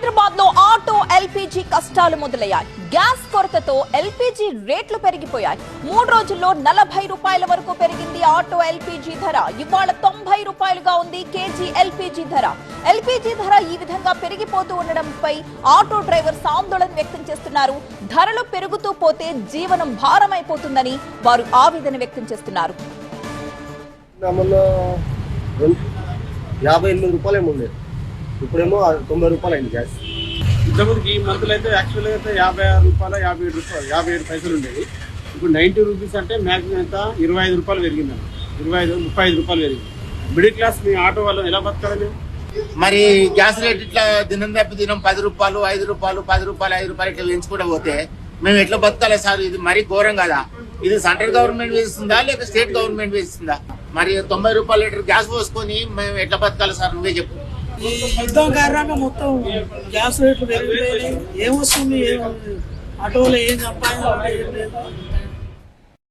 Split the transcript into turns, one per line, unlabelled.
హైదరాబాద్ లో auto LPG కష్టాలు మొదలయ్యాయి. గ్యాస్ కొరతతో ఎల్పీజీ రేట్లు పెరిగిపోయాయి. 3 రోజుల్లో 40 రూపాయల వరకు పెరిగింది ఆటో ఎల్పీజీ ధర. ఇవాళ 90 రూపాయలుగా ఉంది కేజీ ఎల్పీజీ ధర. ఎల్పీజీ ధర ఈ విధంగా పెరిగిపోతూ ఉండడంపై ఆటో డ్రైవర్స్ ఆందోళన వ్యక్తం చేస్తున్నారు. ధరలు పెరుగుతూ పోతే జీవనం భారమైపోతుందని వారు ఆవేదన వ్యక్తం చేస్తున్నారు.
58 రూపాయలు ఉండేది, ఇప్పుడేమో 90 రూపాయలు అయింది గ్యాస్.
ఇంతకుముందుకు ఈ మంత్లో అయితే యాక్చువల్గా అయితే 56 రూపాయలు 57 పైసలు ఉండేది. ఇప్పుడు 90 రూపీస్ అంటే మ్యాక్సిమం ఎంత 25 రూపాయలు పెరిగిందండి. 35 రూపాయలు పెరిగింది. మిడిల్ క్లాస్ మీ ఆటో వాళ్ళు ఎలా బతకాలి?
మరి గ్యాస్ రేట్ ఇట్లా దినం తప్పి దినం 10 రూపాయలు 5 రూపాయలు 10 రూపాయలు 5 రూపాయలు ఇట్లా పెంచుకుంటూ పోతే మేము ఎట్లా బతకాలి సార్? ఇది మరీ ఘోరం కదా. ఇది సెంట్రల్ గవర్నమెంట్ వేస్తుందా లేక స్టేట్ గవర్నమెంట్ వేస్తుందా? మరి 90 రూపాయల లీటర్ గ్యాస్ పోసుకొని మేము ఎట్లా బతకాలి సార్? నువ్వే చెప్పు.
ఈ యుద్ధం కారణంగా మొత్తం గ్యాస్ రేట్లు పెరిగిపోయి ఏమొస్తుంది, ఆటోలో ఏం సంపాదన ఏం లేదు.